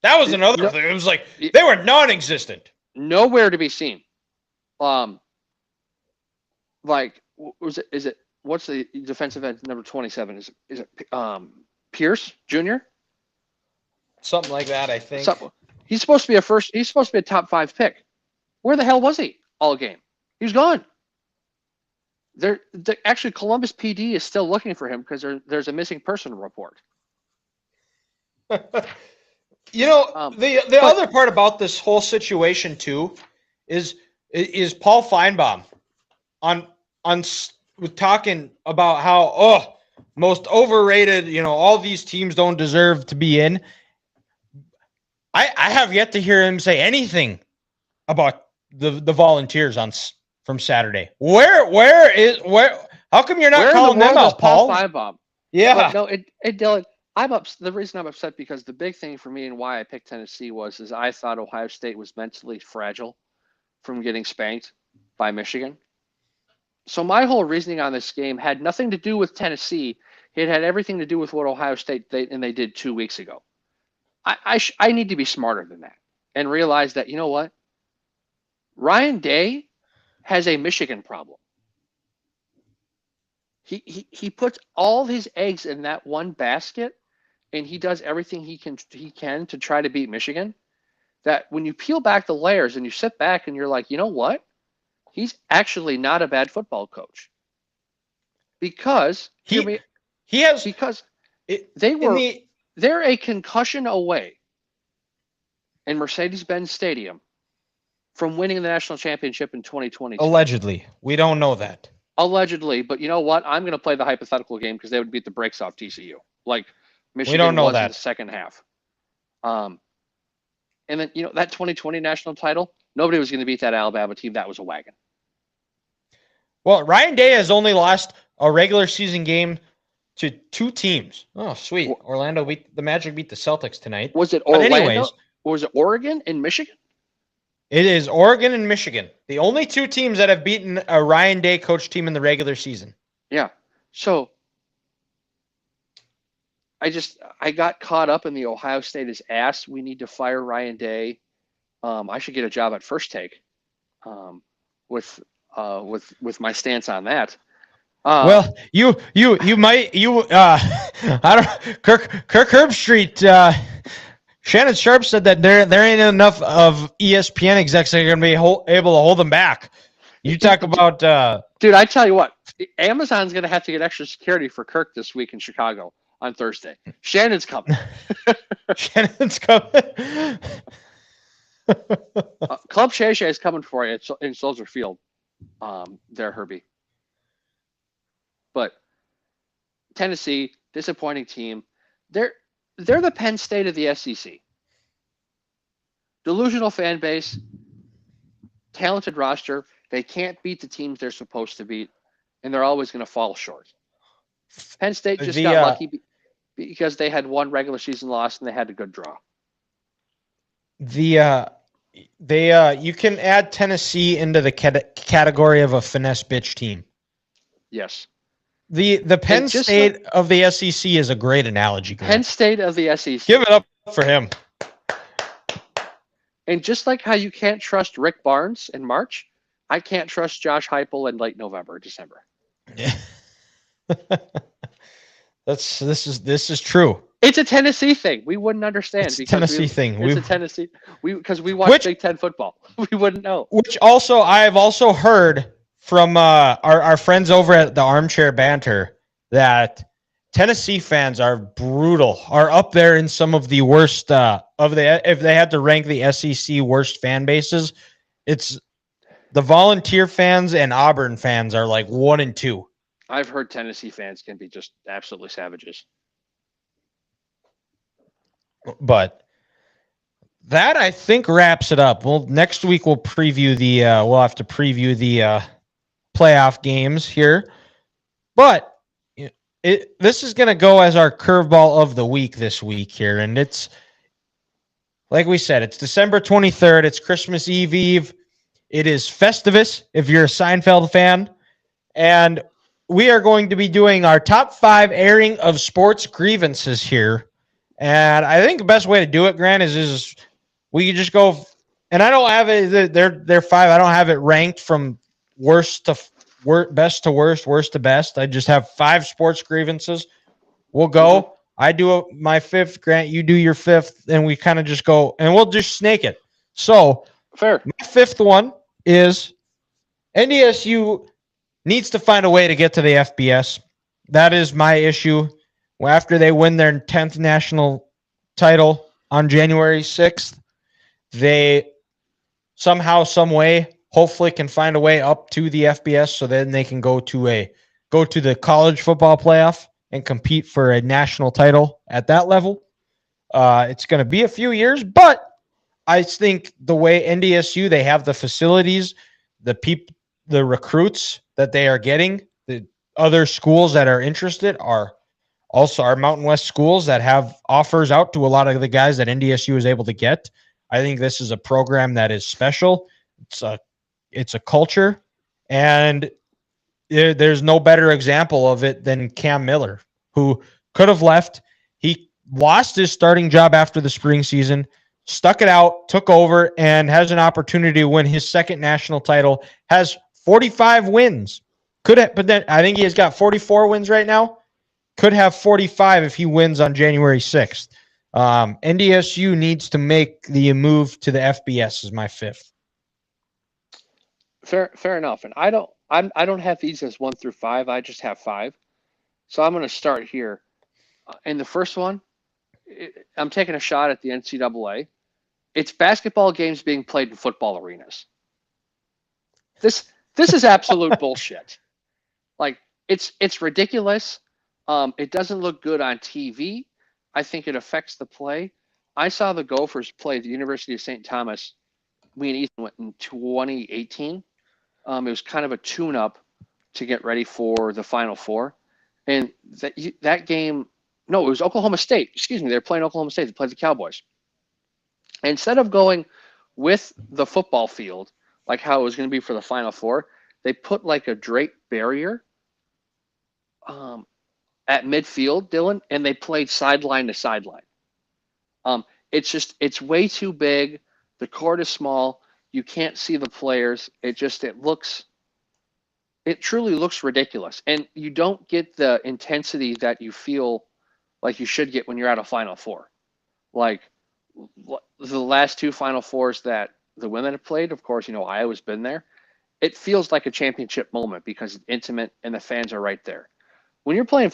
That was another thing. It was like they were non-existent. Nowhere to be seen. What's the defensive end number 27? Is it Pierce Jr.? Something like that, I think. He's supposed to be a top 5 pick. Where the hell was he all game? He was gone. Actually, Columbus PD is still looking for him because there's a missing person report. The other part about this whole situation too is Paul Feinbaum on talking about how most overrated. All these teams don't deserve to be in. I have yet to hear him say anything about the Volunteers from Saturday. Where? How come you're not calling them out, Paul? Feinbaum? Yeah. No, Dylan. The reason I'm upset because the big thing for me and why I picked Tennessee is I thought Ohio State was mentally fragile from getting spanked by Michigan. So my whole reasoning on this game had nothing to do with Tennessee. It had everything to do with what Ohio State they did 2 weeks ago. I need to be smarter than that and realize that, you know what? Ryan Day has a Michigan problem. He puts all his eggs in that one basket, and he does everything he can to try to beat Michigan. That when you peel back the layers and you sit back and you're like, you know what? He's actually not a bad football coach. Because they're a concussion away in Mercedes-Benz Stadium from winning the national championship in 2022. Allegedly. We don't know that. Allegedly, but you know what? I'm going to play the hypothetical game because they would beat the brakes off TCU. Like Michigan we don't know was that. in the second half. And then, that 2020 national title, nobody was going to beat that Alabama team. That was a wagon. Well, Ryan Day has only lost a regular season game to 2 teams. Oh, sweet. The Magic beat the Celtics tonight. Was it Orlando? Or was it Oregon and Michigan? It is Oregon and Michigan. The only 2 teams that have beaten a Ryan Day coach team in the regular season. Yeah. So I got caught up in the Ohio State is ass. We need to fire Ryan Day. I should get a job at First Take with my stance on that. Well, you might I don't Kirk Herbstreit. Shannon Sharp said that there ain't enough of ESPN execs that are going to be able to hold them back. You talk about dude. I tell you what, Amazon's going to have to get extra security for Kirk this week in Chicago on Thursday. Shannon's coming. Shannon's coming. Club Shay Shay is coming for you in Soldier Field. There, Herbie. But Tennessee, disappointing team. They're the Penn State of the SEC. Delusional fan base, talented roster. They can't beat the teams they're supposed to beat, and they're always going to fall short. Penn State just got lucky because they had one regular season loss and they had a good draw. You can add Tennessee into the category of a finesse bitch team. Yes. The Penn State of the SEC is a great analogy. Penn State of the SEC. Give it up for him. And just like how you can't trust Rick Barnes in March, I can't trust Josh Heupel in late November, December. Yeah. This is true. It's a Tennessee thing. We wouldn't understand. It's a Tennessee thing. It's a Tennessee. Because we watch Big Ten football. We wouldn't know. Which also I've also heard from our friends over at the Armchair Banter that Tennessee fans are brutal, are up there in some of the worst if they had to rank the SEC worst fan bases, it's the Volunteer fans and Auburn fans are like 1 and 2. I've heard Tennessee fans can be just absolutely savages. But that I think wraps it up. Well, next week we'll preview we'll have to preview the playoff games here. But this is going to go as our curveball of the week this week here. And it's, like we said, it's December 23rd. It's Christmas Eve. It is Festivus if you're a Seinfeld fan. And we are going to be doing our top 5 airing of sports grievances here. And I think the best way to do it, Grant, is we could just go. And I don't have it. They're 5. I don't have it ranked from worst to best to worst, worst to best. I just have 5 sports grievances. We'll go. Mm-hmm. I do my 5th, Grant. You do your 5th, and we kind of just go, and we'll just snake it. So, Fair. my 5th one is NDSU needs to find a way to get to the FBS. That is my issue. After they win their 10th national title on January 6th, they somehow, some way, hopefully can find a way up to the FBS so then they can go to the college football playoff and compete for a national title at that level. It's going to be a few years, but I think the way NDSU, they have the facilities, the recruits that they are getting, the other schools that are interested are also our Mountain West schools that have offers out to a lot of the guys that NDSU is able to get. I think this is a program that is special. It's a culture, and there's no better example of it than Cam Miller, who could have left. He lost his starting job after the spring season, stuck it out, took over, and has an opportunity to win his 2nd national title. Has 45 wins. Could have, but then I think he has got 44 wins right now. Could have 45 if he wins on January 6th. NDSU needs to make the move to the FBS is my 5th. Fair enough. And I don't have these as 1 through 5. I just have 5. So I'm going to start here. In the first one, I'm taking a shot at the NCAA. It's basketball games being played in football arenas. This is absolute bullshit. Like it's ridiculous. It doesn't look good on TV. I think it affects the play. I saw the Gophers play at the University of St. Thomas. Me and Ethan went in 2018. It was kind of a tune-up to get ready for the Final Four. And that game, no, it was Oklahoma State. Excuse me, they were playing Oklahoma State. They played the Cowboys. Instead of going with the football field, like how it was going to be for the Final Four, they put like a drape barrier at midfield, Dylan, and they played sideline to sideline. It's way too big. The court is small. You can't see the players. It truly looks ridiculous. And you don't get the intensity that you feel like you should get when you're at a Final Four. Like the last 2 Final Fours that the women have played, of course, Iowa's been there. It feels like a championship moment because it's intimate and the fans are right there. When you're playing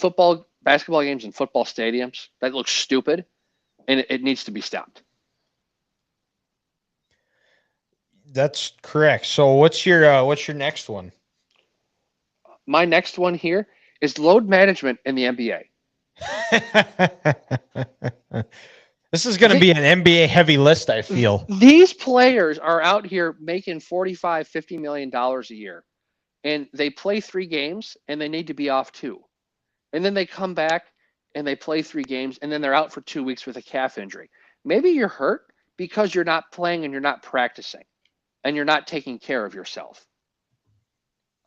basketball games in football stadiums, that looks stupid, and it needs to be stopped. That's correct. So what's your next one? My next one here is load management in the NBA. This is going to be an NBA heavy list, I feel. These players are out here making $45, $50 million a year, and they play 3 games, and they need to be off 2. And then they come back, and they play 3 games, and then they're out for 2 weeks with a calf injury. Maybe you're hurt because you're not playing and you're not practicing, and you're not taking care of yourself.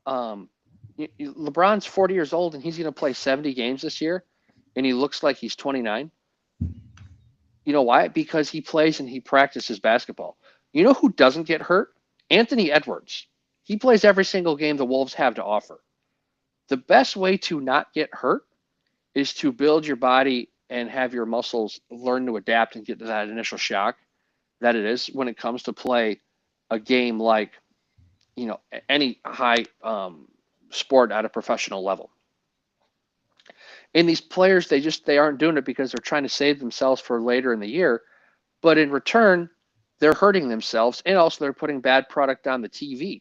LeBron's 40 years old, and he's going to play 70 games this year, and he looks like he's 29. You know why? Because he plays and he practices basketball. You know who doesn't get hurt? Anthony Edwards. He plays every single game the Wolves have to offer. The best way to not get hurt is to build your body and have your muscles learn to adapt and get to that initial shock that it is when it comes to play a game like, any high sport at a professional level. And these players, they aren't doing it because they're trying to save themselves for later in the year. But in return, they're hurting themselves, and also they're putting bad product on the TV.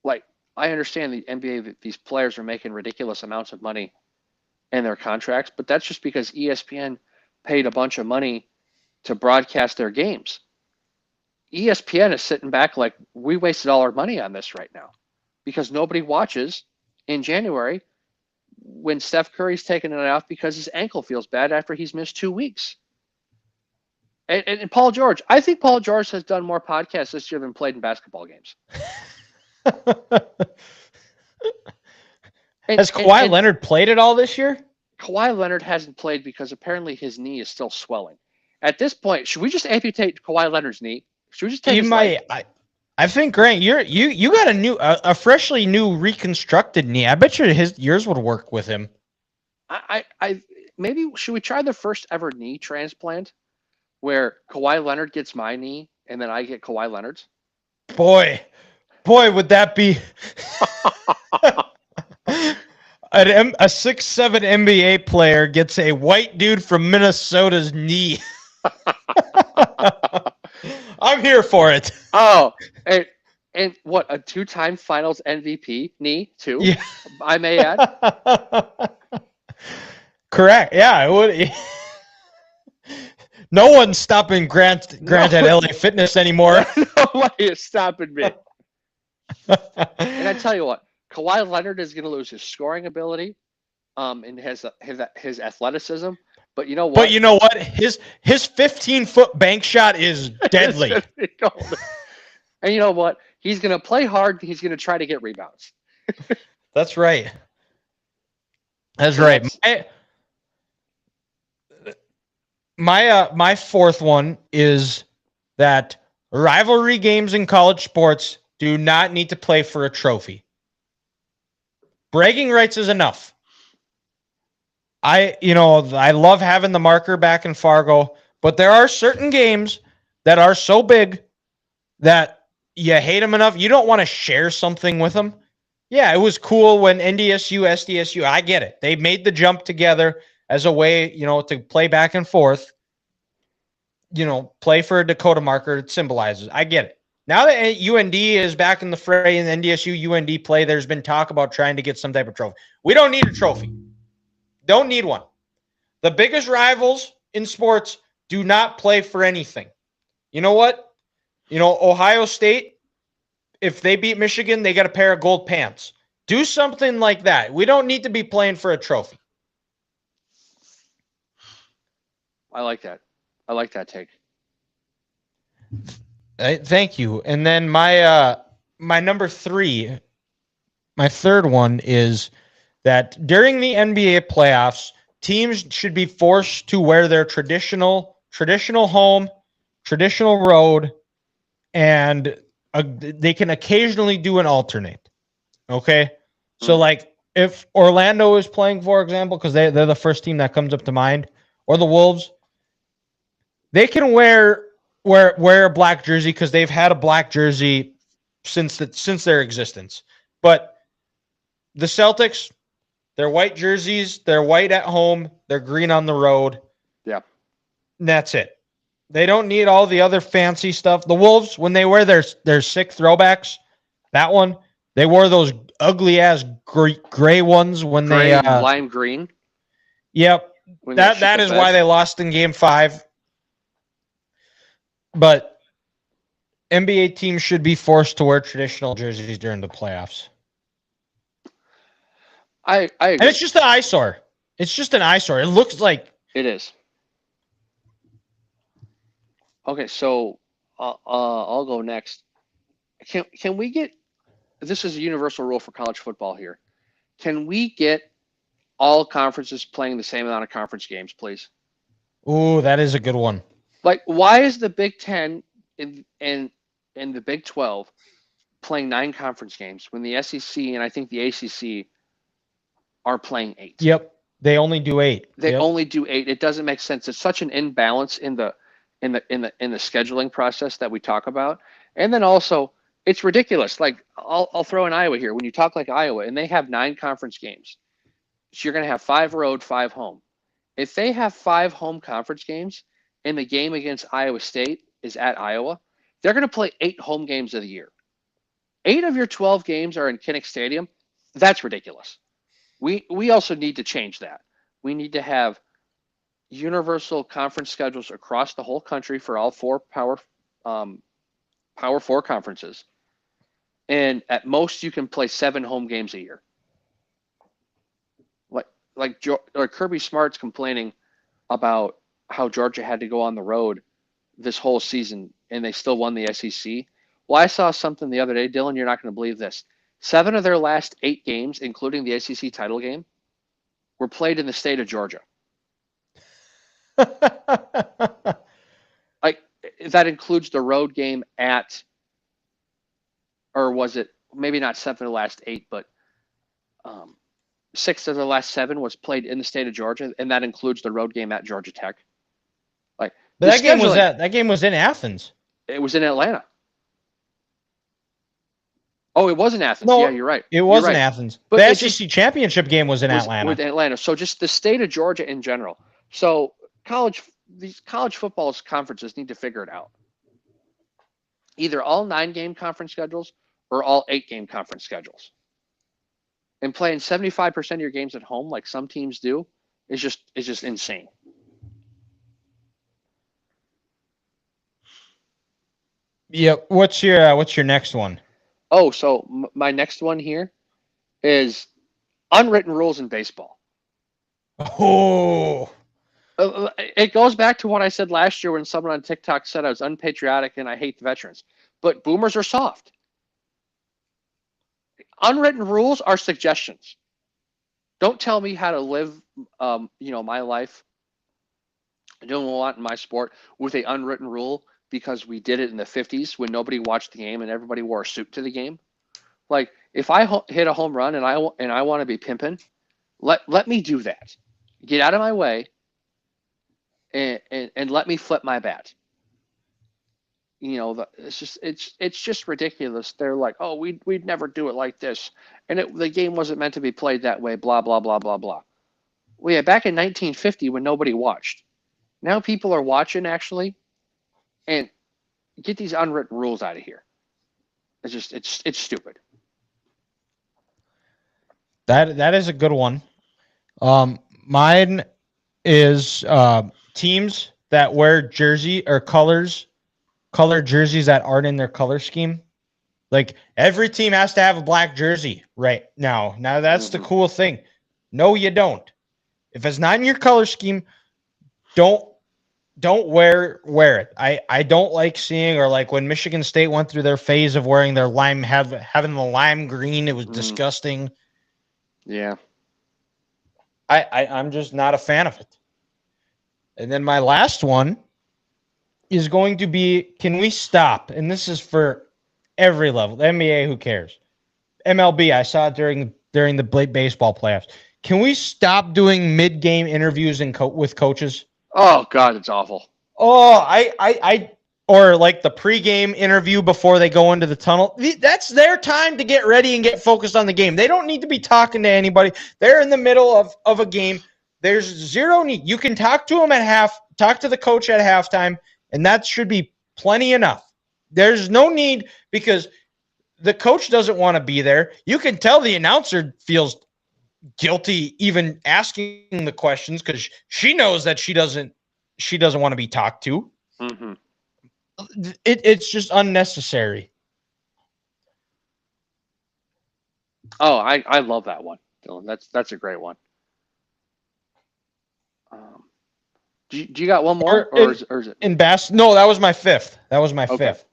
Like, I understand the NBA, that these players are making ridiculous amounts of money in their contracts, but that's just because ESPN paid a bunch of money to broadcast their games. ESPN is sitting back like, we wasted all our money on this right now because nobody watches in January when Steph Curry's taking it off because his ankle feels bad after he's missed 2 weeks. And Paul George, I think Paul George has done more podcasts this year than played in basketball games. Has Kawhi Leonard played at all this year? Kawhi Leonard hasn't played because apparently his knee is still swelling. At this point, should we just amputate Kawhi Leonard's knee? Should we just take his leg? I think, Grant, you got a freshly new reconstructed knee. I bet you yours would work with him. I maybe should we try the first ever knee transplant where Kawhi Leonard gets my knee and then I get Kawhi Leonard's? Boy, would that be a 6'7" NBA player gets a white dude from Minnesota's knee. I'm here for it. Oh, and what, a 2-time Finals MVP knee too? Yeah. I may add. Correct. Yeah, it would. No one's stopping Grant at LA Fitness anymore. Nobody is stopping me. And I tell you what, Kawhi Leonard is going to lose his scoring ability, and his athleticism. But you know what? His 15-foot bank shot is deadly. And you know what? He's going to play hard. He's going to try to get rebounds. That's right. That's right. My fourth one is that rivalry games in college sports do not need to play for a trophy. Bragging rights is enough. I love having the marker back in Fargo, but there are certain games that are so big that you hate them enough. You don't want to share something with them. Yeah, it was cool when NDSU, SDSU, I get it. They made the jump together as a way, to play back and forth, play for a Dakota marker. It symbolizes. I get it. Now that UND is back in the fray and NDSU, UND play, there's been talk about trying to get some type of trophy. We don't need a trophy. Don't need one. The biggest rivals in sports do not play for anything. You know what? Ohio State, if they beat Michigan, they get a pair of gold pants. Do something like that. We don't need to be playing for a trophy. I like that. I like that take. Thank you. And then my number 3, my third one is that during the NBA playoffs, teams should be forced to wear their traditional home, traditional road, and they can occasionally do an alternate. Okay? So, like, if Orlando is playing, for example, because they're the first team that comes up to mind, or the Wolves, they can wear a black jersey because they've had a black jersey since their existence. But the Celtics, they're white jerseys, they're white at home, they're green on the road. Yeah. And that's it. They don't need all the other fancy stuff. The Wolves, when they wear their sick throwbacks, that one, they wore those ugly ass gray ones when lime green. Yep. That is why they lost in Game 5. But NBA teams should be forced to wear traditional jerseys during the playoffs. I agree. And it's just an eyesore. It's just an eyesore. It looks like it is. Okay, so I'll go next. Can we get, this is a universal rule for college football here. Can we get all conferences playing the same amount of conference games, please? Ooh, that is a good one. Like, why is the Big Ten and the Big 12 playing 9 conference games when the SEC and I think the ACC are playing 8? Yep, they only do 8. They only do 8. It doesn't make sense. It's such an imbalance in the scheduling process that we talk about. And then also, it's ridiculous. Like, I'll throw in Iowa here. When you talk like Iowa, and they have 9 conference games, so you're going to have 5 road, 5 home. If they have 5 home conference games, and the game against Iowa State is at Iowa, they're going to play 8 home games of the year. 8 of your 12 games are in Kinnick Stadium. That's ridiculous. We also need to change that. We need to have universal conference schedules across the whole country for all 4 Power 4 conferences. And at most, you can play 7 home games a year. like Kirby Smart's complaining about how Georgia had to go on the road this whole season and they still won the SEC. Well, I saw something the other day, Dylan. You're not going to believe this. 7 of their last 8 games, including the SEC title game, were played in the state of Georgia. Like that includes the road game at, or was it maybe not 7 of the last 8, but 6 of the last 7 was played in the state of Georgia, and that includes the road game at Georgia Tech. Like, but that game was in Athens. It was in Atlanta. Oh, it was in Athens. No, yeah, you're right. It was in Athens. But the SEC championship game was in Atlanta. With Atlanta. So just the state of Georgia in general. So these college football conferences need to figure it out. Either all 9-game conference schedules or all 8-game conference schedules. And playing 75% of your games at home, like some teams do, is just insane. Yeah. What's your next one? Oh, so my next one here is unwritten rules in baseball. Oh. It goes back to what I said last year when someone on TikTok said I was unpatriotic and I hate the veterans. But boomers are soft. Unwritten rules are suggestions. Don't tell me how to live, my life, doing what I want in my sport with an unwritten rule because we did it in the 50s when nobody watched the game and everybody wore a suit to the game. Like, if I hit a home run and I want to be pimping, let me do that. Get out of my way and let me flip my bat. It's just ridiculous. They're like, oh, we'd never do it like this, and the game wasn't meant to be played that way. Blah blah blah blah blah. Well, yeah, back in 1950 when nobody watched. Now people are watching actually, and get these unwritten rules out of here. It's stupid. That is a good one. Mine is teams that wear jersey or colored jerseys that aren't in their color scheme. Like every team has to have a black jersey right now. Now that's the cool thing. No, you don't. If it's not in your color scheme, don't wear it. I don't like seeing, or like when Michigan State went through their phase of wearing their having the lime green, it was disgusting. Yeah. I'm just not a fan of it. And then my last one is going to be, can we stop? And this is for every level. The NBA, who cares? MLB, I saw it during the baseball playoffs. Can we stop doing mid-game interviews with coaches? Oh God, it's awful. Oh, or like the pregame interview before they go into the tunnel. That's their time to get ready and get focused on the game. They don't need to be talking to anybody. They're in the middle of a game. There's zero need. You can talk to them talk to the coach at halftime, and that should be plenty enough. There's no need because the coach doesn't want to be there. You can tell the announcer feels guilty even asking the questions because she knows that she doesn't want to be talked to. Mm-hmm. It's just unnecessary. Oh, I love that one, Dylan. That's a great one. Do you got one more, or is it in Bass? No, that was my fifth. Fifth.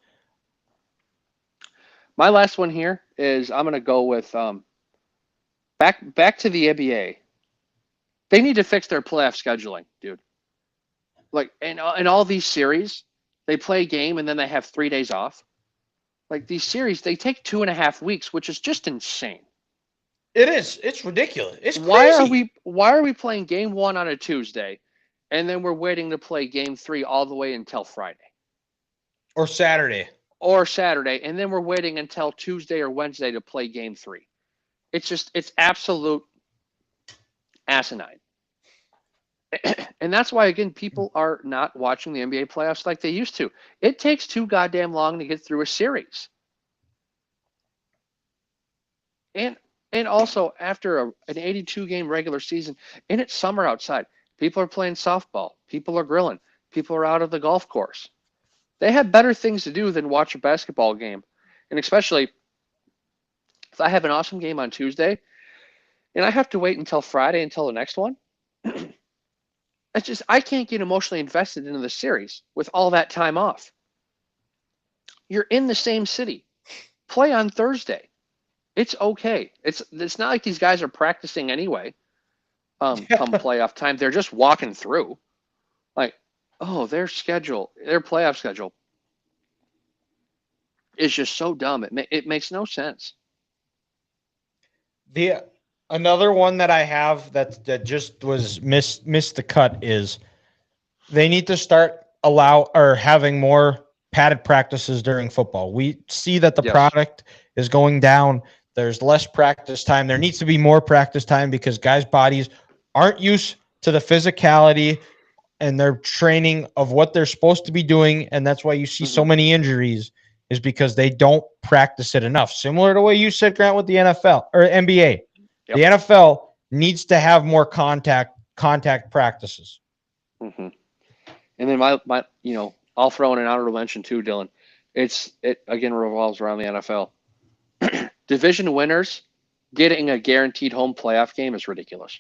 My last one here is I'm gonna go with back to the NBA. They need to fix their playoff scheduling, dude. Like in all these series, they play a game and then they have 3 days off. Like these series, they take 2.5 weeks, which is just insane. It is. It's ridiculous. It's crazy. Why are we playing game 1 on a Tuesday, and then we're waiting to play game 3 all the way until Friday or Saturday, and then we're waiting until Tuesday or Wednesday to play game 3? It's absolute asinine. And that's why, again, people are not watching the NBA playoffs like they used to. It takes too goddamn long to get through a series. And also, after an 82-game regular season, and it's summer outside, people are playing softball. People are grilling. People are out of the golf course. They have better things to do than watch a basketball game. And especially if I have an awesome game on Tuesday and I have to wait until Friday until the next one. It's just I can't get emotionally invested into the series with all that time off. You're in the same city. Play on Thursday. It's okay. It's not like these guys are practicing anyway. Come playoff time, they're just walking through. Like, oh, their playoff schedule is just so dumb. It makes no sense. Another one that I have that just was missed the cut is they need to start having more padded practices during football. We see that the product is going down. There's less practice time. There needs to be more practice time because guys' bodies aren't used to the physicality and their training of what they're supposed to be doing. And that's why you see so many injuries, is because they don't practice it enough. Similar to what you said, Grant, with the NFL or NBA. Yep. The NFL needs to have more contact practices. Mm-hmm. And then my I'll throw in an honorable mention too, Dylan. It again revolves around the NFL. Division winners getting a guaranteed home playoff game is ridiculous.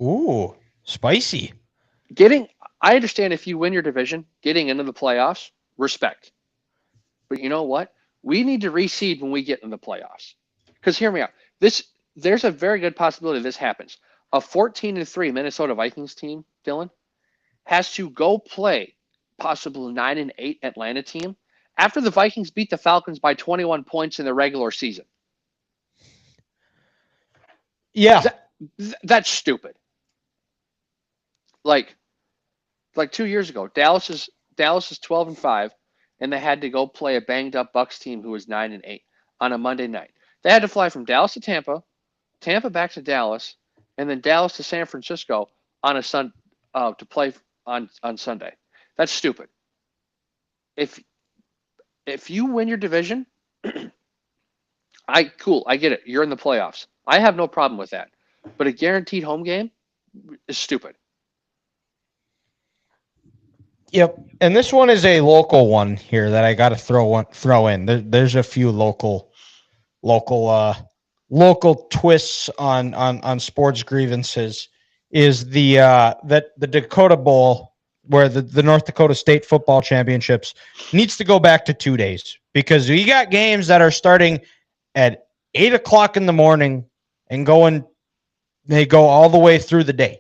Ooh, spicy. I understand if you win your division, getting into the playoffs, respect. But you know what? We need to reseed when we get in the playoffs. Because hear me out. There's a very good possibility this happens. A 14-3 Minnesota Vikings team, Dylan, has to go play possible 9-8 Atlanta team after the Vikings beat the Falcons by 21 points in the regular season. Yeah. That's stupid. Like 2 years ago, Dallas is 12-5, and they had to go play a banged up Bucs team who was 9-8 on a Monday night. They had to fly from Dallas to Tampa back to Dallas, and then Dallas to San Francisco on to play on Sunday. That's stupid. If you win your division, I get it. You're in the playoffs. I have no problem with that. But a guaranteed home game is stupid. Yep. And this one is a local one here that I got to throw in. There's a few local twists on sports grievances. Is the Dakota Bowl, where the North Dakota State Football Championships needs to go back to 2 days, because we got games that are starting at 8 o'clock in the morning and they go all the way through the day.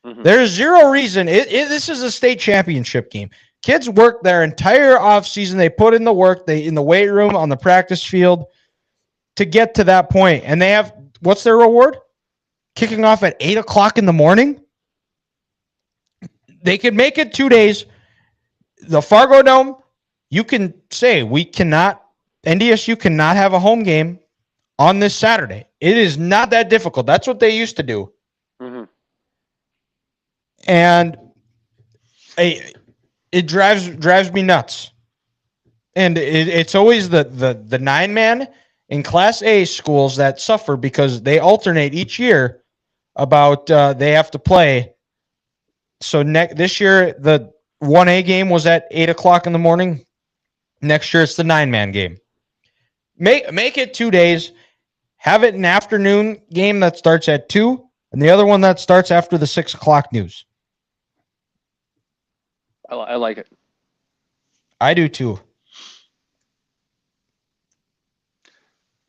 Mm-hmm. There's zero reason. This is a state championship game. Kids work their entire offseason. They put in the work, in the weight room, on the practice field to get to that point. And they have, what's their reward? Kicking off at 8 o'clock in the morning. They could make it 2 days. The Fargo Dome, you can say NDSU cannot have a home game on this Saturday. It is not that difficult. That's what they used to do. Mm-hmm. And it drives me nuts. And it's always the 9-man in Class A schools that suffer because they alternate each year about they have to play. So this year, the 1A game was at 8 o'clock in the morning. Next year, it's the 9-man game. Make it 2 days. Have it an afternoon game that starts at 2, and the other one that starts after the 6 o'clock news. I like it. I do too.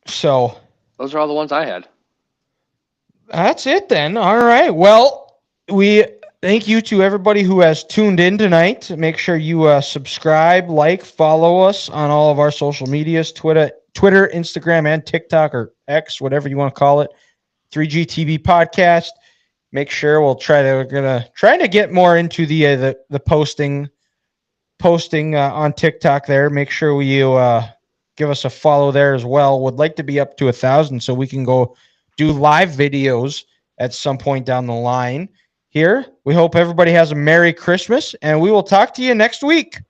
So those are all the ones I had. That's it then. All right. Well, we thank you to everybody who has tuned in tonight. Make sure you subscribe, follow us on all of our social medias, Twitter, Instagram, and TikTok, or X, whatever you want to call it. 3G TV Podcast. Make sure we're trying to get more into the posting on TikTok there. Make sure you give us a follow there as well. Would like to be up to 1,000 so we can go do live videos at some point down the line here. We hope everybody has a Merry Christmas, and we will talk to you next week.